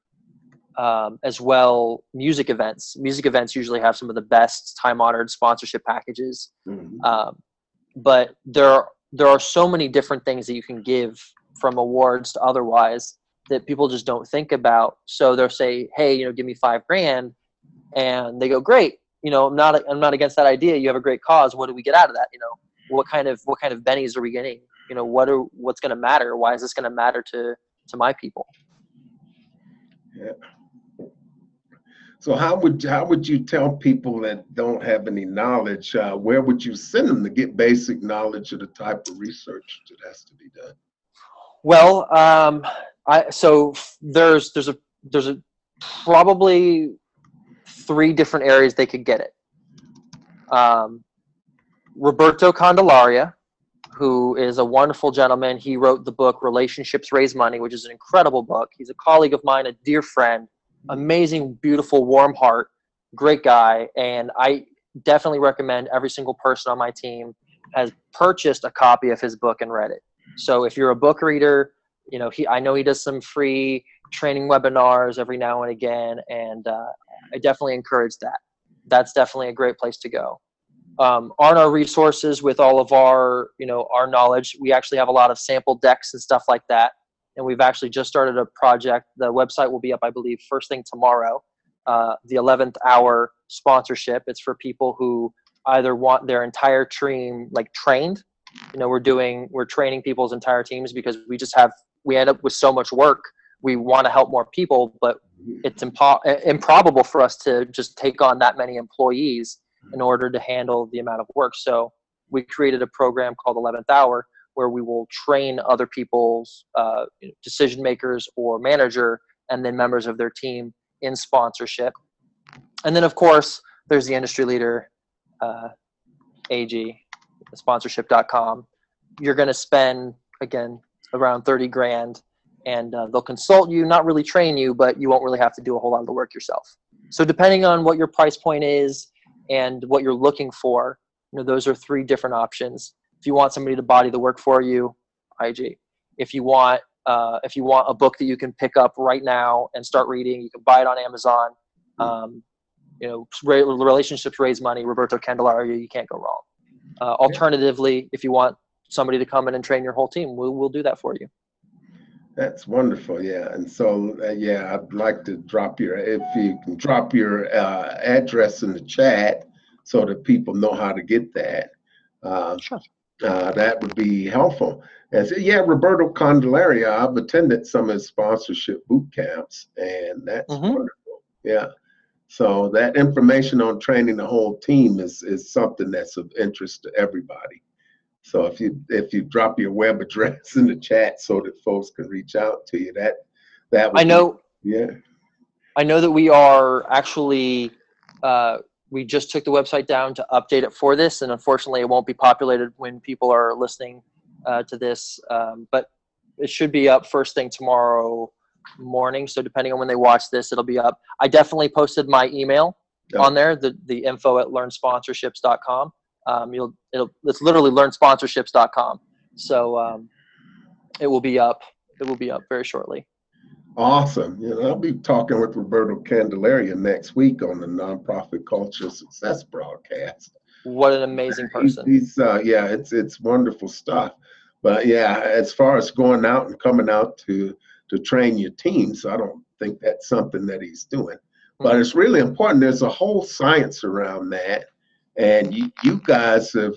C: as well music events. Music events usually have some of the best time-honored sponsorship packages. But there are so many different things that you can give, from awards to otherwise, that people just don't think about. So they'll say, hey, give me $5,000, and they go, great. I'm not against that idea. You have a great cause. What do we get out of that? What kind of bennies are we getting? What's going to matter? Why is this going to matter to my people?
B: Yeah. So how would you tell people that don't have any knowledge, where would you send them to get basic knowledge of the type of research that has to be done?
C: Well, there's a probably 3 different areas they could get it. Roberto Candelaria, who is a wonderful gentleman. He wrote the book Relationships Raise Money, which is an incredible book. He's a colleague of mine, a dear friend, amazing, beautiful, warm heart, great guy. And I definitely recommend every single person on my team has purchased a copy of his book and read it. So if you're a book reader, I know he does some free training webinars every now and again, and I definitely encourage that. That's definitely a great place to go. On our resources with all of our, our knowledge, we actually have a lot of sample decks and stuff like that. And we've actually just started a project. The website will be up, I believe, first thing tomorrow. The 11th hour sponsorship. It's for people who either want their entire team trained. We're training people's entire teams because we end up with so much work. We want to help more people, but it's improbable for us to just take on that many employees in order to handle the amount of work. So we created a program called 11th Hour, where we will train other people's decision makers or manager and then members of their team in sponsorship. And then, of course, there's the industry leader, AG, sponsorship.com. You're going to spend, again, around $30,000, and they'll consult you, not really train you, but you won't really have to do a whole lot of the work yourself. So depending on what your price point is and what you're looking for, those are 3 different options. If you want somebody to body the work for you, IG. If you want a book that you can pick up right now and start reading, you can buy it on Amazon. Relationships Raise Money, Roberto Candelaria, you can't go wrong. Alternatively, if you want somebody to come in and train your whole team, we'll do that for you.
B: That's wonderful. Yeah. And so, I'd like to if you can drop your address in the chat so that people know how to get that.
C: Sure.
B: That would be helpful. And so, Roberto Candelaria, I've attended some of his sponsorship boot camps, and that's wonderful. Yeah. So that information on training the whole team is something that's of interest to everybody. So if you drop your web address in the chat so that folks can reach out to you, that would
C: I know.
B: Yeah.
C: I know that we are actually. We just took the website down to update it for this, and unfortunately, it won't be populated when people are listening to this. But it should be up first thing tomorrow morning. So depending on when they watch this, it'll be up. I definitely posted my email on there, the info@learnsponsorships.com. It's literally learnsponsorships.com. So it will be up. It will be up very shortly.
B: Awesome. I'll be talking with Roberto Candelaria next week on the Nonprofit Culture Success broadcast.
C: What an amazing person.
B: It's wonderful stuff. But as far as going out and coming out to train your teams, I don't think that's something that he's doing. But it's really important. There's a whole science around that. And you guys have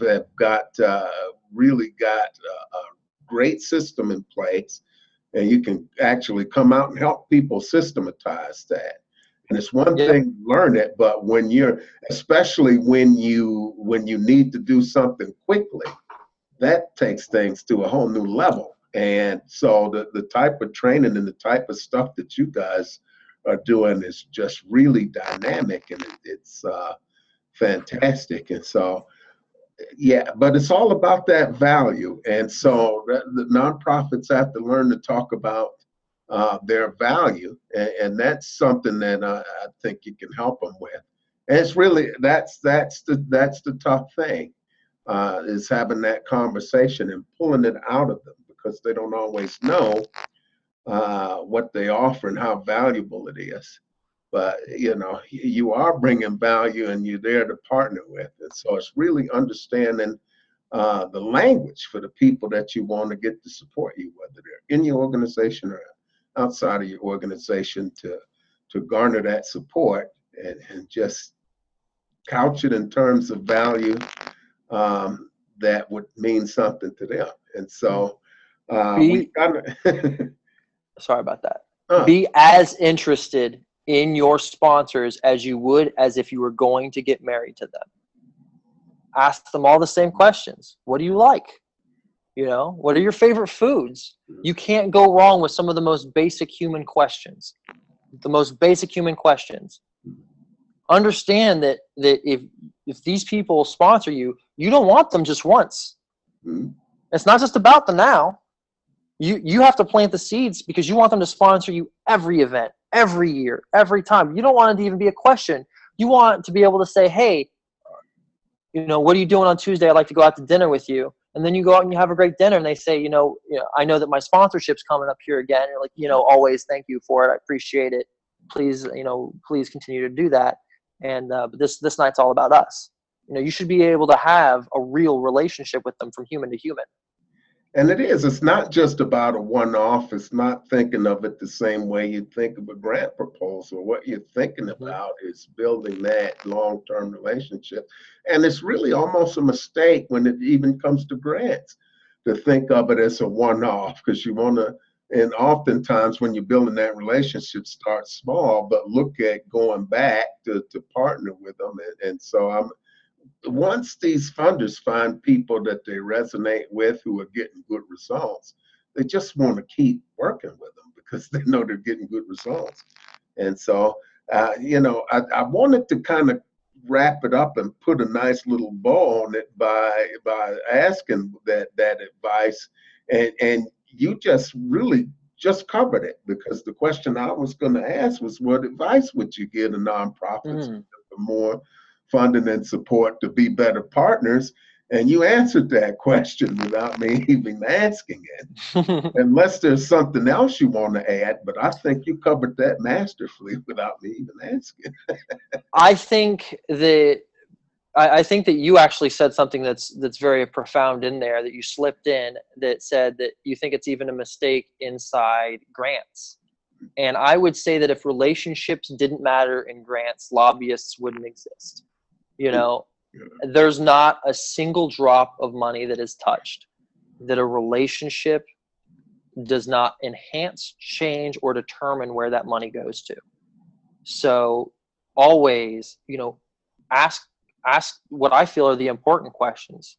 B: really got a great system in place. And you can actually come out and help people systematize that. And it's one thing to learn it, but especially when you need to do something quickly, that takes things to a whole new level. And so the type of training and the type of stuff that you guys are doing is just really dynamic, and it's fantastic. And so, but it's all about that value. And so the nonprofits have to learn to talk about their value. And that's something that I think you can help them with. And it's really, that's the tough thing, is having that conversation and pulling it out of them, because they don't always know what they offer and how valuable it is. But, you are bringing value and you're there to partner with it. So it's really understanding the language for the people that you want to get to support you, whether they're in your organization or outside of your organization to garner that support and just couch it in terms of value that would mean something to them. And so we kind of
C: sorry about that. Be as interested in your sponsors as you would as if you were going to get married to them. Ask them all the same questions. What do you like? You know, what are your favorite foods? You can't go wrong with some of the most basic human questions. The most basic human questions. Understand that if these people sponsor you, you don't want them just once. It's not just about the now. You have to plant the seeds because you want them to sponsor you every event, every year, every time. You don't want it to even be a question. You want to be able to say, hey, you know, what are you doing on Tuesday? I'd like to go out to dinner with you. And then you go out and you have a great dinner and they say, I know that my sponsorship's coming up here again. And you're like, always thank you for it. I appreciate it. Please, please continue to do that. And but this night's all about us. You should be able to have a real relationship with them from human to human.
B: And it's not just about a one-off. It's not thinking of it the same way you think of a grant proposal. What you're thinking about is building that long-term relationship. And it's really almost a mistake when it even comes to grants to think of it as a one-off, because you want to, and oftentimes when you're building that relationship, start small, but look at going back to partner with them. And so once these funders find people that they resonate with who are getting good results, they just want to keep working with them because they know they're getting good results. And so, I wanted to kind of wrap it up and put a nice little bow on it by asking that advice. And you just really just covered it, because the question I was going to ask was, what advice would you give to nonprofits for more funding and support to be better partners? And you answered that question without me even asking it, unless there's something else you want to add. But I think you covered that masterfully without me even asking.
C: I think that you actually said something that's very profound in there, that you slipped in, that said that you think it's even a mistake inside grants. And I would say that if relationships didn't matter in grants, lobbyists wouldn't exist. There's not a single drop of money that is touched that a relationship does not enhance, change, or determine where that money goes to. So always, ask what I feel are the important questions.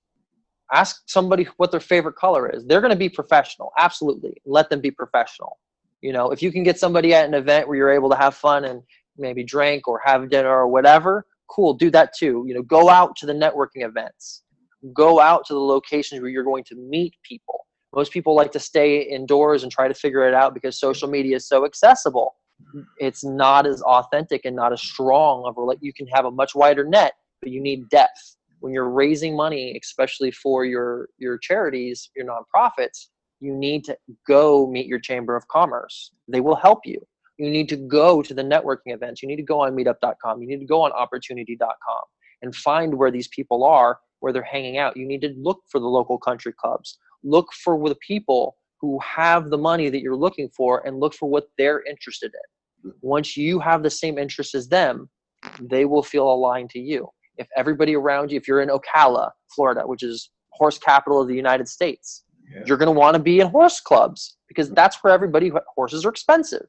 C: Ask somebody what their favorite color is. They're going to be professional. Absolutely. Let them be professional. If you can get somebody at an event where you're able to have fun and maybe drink or have dinner or whatever, cool, do that too. Go out to the networking events. Go out to the locations where you're going to meet people. Most people like to stay indoors and try to figure it out because social media is so accessible. It's not as authentic and not as strong of you can have a much wider net, but you need depth. When you're raising money, especially for your charities, your nonprofits, you need to go meet your chamber of commerce. They will help you. You need to go to the networking events. You need to go on meetup.com. You need to go on opportunity.com and find where these people are, where they're hanging out. You need to look for the local country clubs. Look for the people who have the money that you're looking for, and look for what they're interested in. Once you have the same interests as them, they will feel aligned to you. If everybody around you, if you're in Ocala, Florida, which is horse capital of the United States, you're going to want to be in horse clubs because that's where horses are expensive.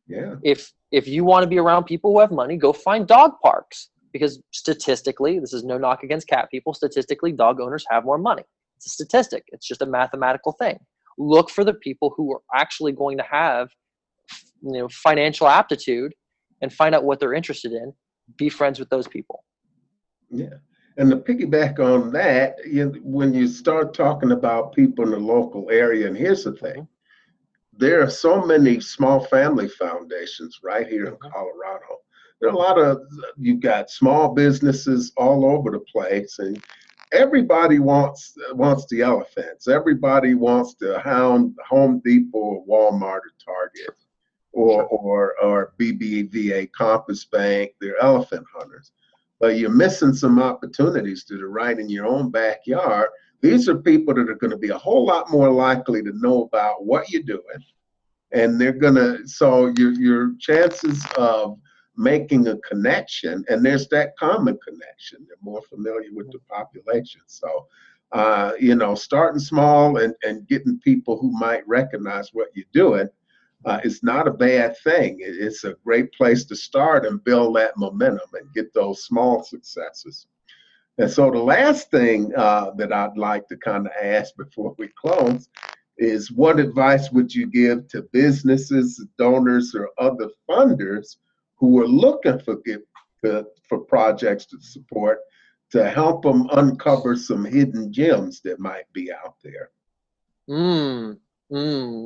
B: Yeah.
C: If you want to be around people who have money, go find dog parks, because statistically, this is no knock against cat people, statistically, dog owners have more money. It's a statistic. It's just a mathematical thing. Look for the people who are actually going to have, financial aptitude, and find out what they're interested in. Be friends with those people.
B: Yeah. And to piggyback on that, when you start talking about people in the local area, and here's the thing, there are so many small family foundations right here in Colorado. There are you've got small businesses all over the place, and everybody wants the elephants. Everybody wants to hound Home Depot or Walmart or Target or BBVA, Compass Bank. They're elephant hunters. But you're missing some opportunities that are right in your own backyard. These are people that are going to be a whole lot more likely to know about what you're doing, and so your chances of making a connection, and there's that common connection. They're more familiar with the population. So, starting small and getting people who might recognize what you're doing is not a bad thing. It's a great place to start and build that momentum and get those small successes. And so the last thing that I'd like to kind of ask before we close is, what advice would you give to businesses, donors, or other funders who are looking for projects to support, to help them uncover some hidden gems that might be out there?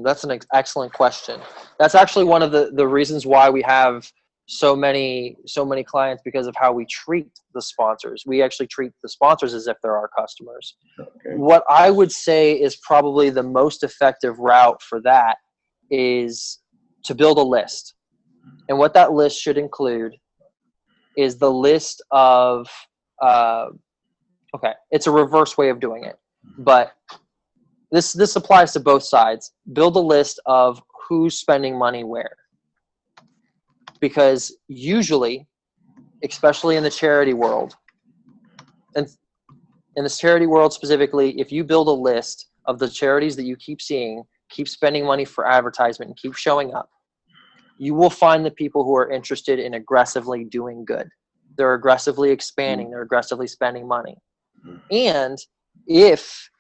C: That's an excellent question. That's actually one of the reasons why we have so many clients, because of how we treat the sponsors. We actually treat the sponsors as if they're our customers.
B: Okay.
C: What I would say is probably the most effective route for that is to build a list. And what that list should include is the list of, it's a reverse way of doing it, but this applies to both sides. Build a list of who's spending money where. Because usually, especially in the charity world, and in this charity world specifically, if you build a list of the charities that you keep seeing, keep spending money for advertisement, and keep showing up, you will find the people who are interested in aggressively doing good. They're aggressively expanding, they're aggressively spending money. And if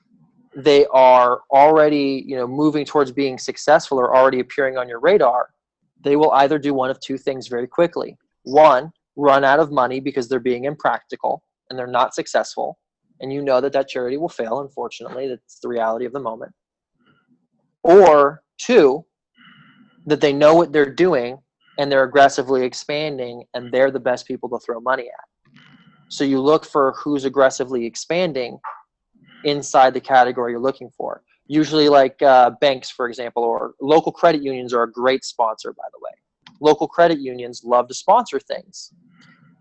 C: they are already, moving towards being successful or already appearing on your radar, they will either do one of two things very quickly. One, run out of money because they're being impractical and they're not successful. And you know that charity will fail, unfortunately. That's the reality of the moment. Or two, that they know what they're doing and they're aggressively expanding and they're the best people to throw money at. So you look for who's aggressively expanding inside the category you're looking for. Usually like banks, for example, or local credit unions are a great sponsor, by the way. Local credit unions love to sponsor things.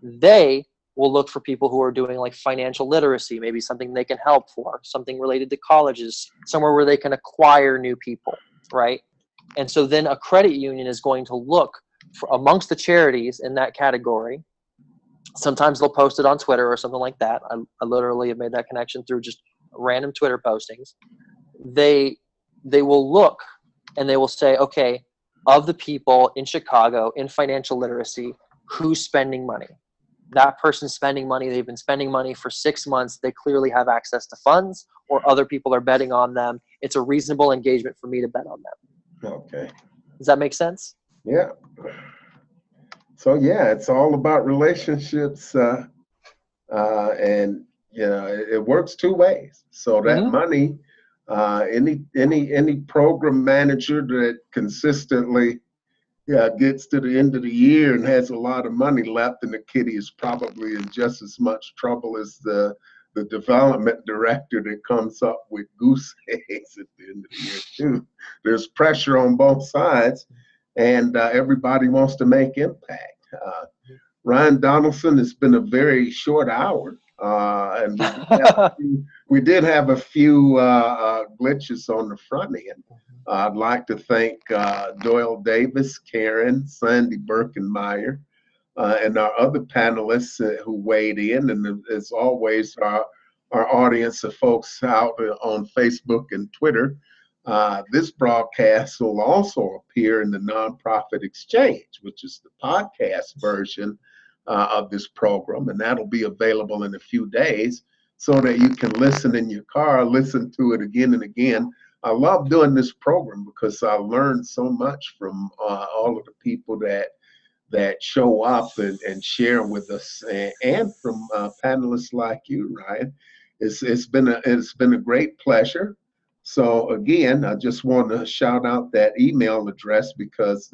C: They will look for people who are doing like financial literacy, maybe something they can help for, something related to colleges, somewhere where they can acquire new people, right? And so then a credit union is going to look for amongst the charities in that category. Sometimes they'll post it on Twitter or something like that. I literally have made that connection through just random Twitter postings. They will look and they will say, okay, of the people in Chicago in financial literacy, who's spending money? That person's spending money. They've been spending money for 6 months. They clearly have access to funds, or other people are betting on them. It's a reasonable engagement for me to bet on them.
B: Okay.
C: Does that make sense?
B: Yeah. So yeah, it's all about relationships, and it works two ways. So that money, any program manager that consistently gets to the end of the year and has a lot of money left, and the kitty is probably in just as much trouble as the development director that comes up with goose eggs at the end of the year too. There's pressure on both sides, and everybody wants to make impact. Ryan Donaldson, it's been a very short hour, and we did have a few glitches on the front end. I'd like to thank Doyle Davis, Karen, Sandy Birkenmeyer, and our other panelists who weighed in, and as always, our audience of folks out on Facebook and Twitter. This broadcast will also appear in the Nonprofit Exchange, which is the podcast version of this program, and that'll be available in a few days so that you can listen in your car, listen to it again and again. I love doing this program because I learned so much from all of the people that show up and share with us, and from panelists like you, Ryan. It's been a great pleasure. So again, I just want to shout out that email address, because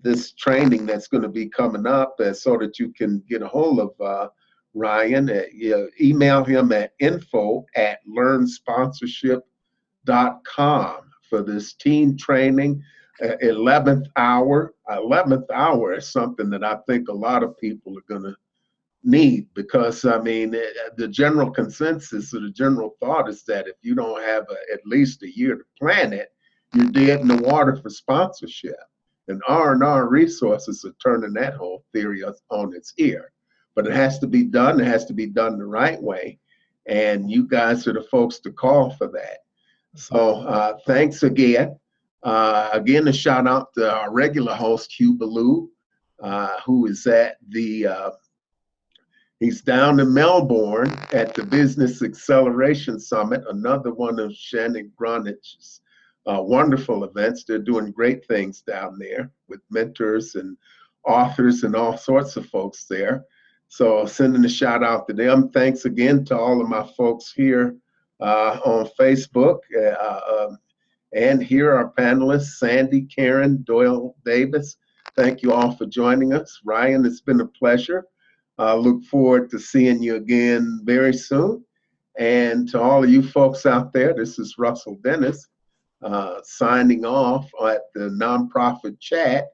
B: this training that's going to be coming up, so that you can get a hold of Ryan. Email him at info@learnsponsorship.com for this team training. 11th hour. 11th hour is something that I think a lot of people are going to need, because the general consensus or the general thought is that if you don't have at least a year to plan it, you're dead in the water for sponsorship. And R&R Resources are turning that whole theory on its ear. But it has to be done. It has to be done the right way. And you guys are the folks to call for that. So thanks again. Again, a shout out to our regular host, Hugh Ballou, who is at he's down in Melbourne at the Business Acceleration Summit, another one of Shannon Gronich's wonderful events. They're doing great things down there with mentors and authors and all sorts of folks there. So sending a shout out to them. Thanks again to all of my folks here on Facebook. And here are panelists, Sandy, Karen, Doyle Davis. Thank you all for joining us. Ryan, it's been a pleasure. Look forward to seeing you again very soon. And to all of you folks out there, this is Russell Dennis signing off at the Nonprofit Chat,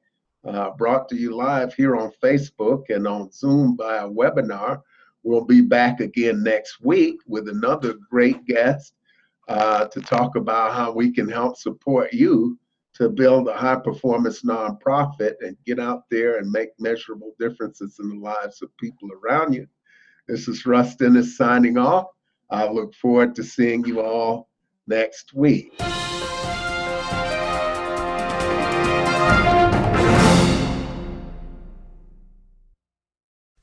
B: brought to you live here on Facebook and on Zoom by a webinar. We'll be back again next week with another great guest to talk about how we can help support you to build a high-performance nonprofit and get out there and make measurable differences in the lives of people around you. This is Russ Dennis signing off. I look forward to seeing you all next week.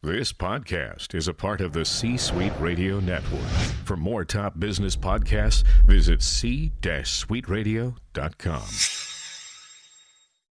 D: This podcast is a part of the C-Suite Radio Network. For more top business podcasts, visit c-suiteradio.com.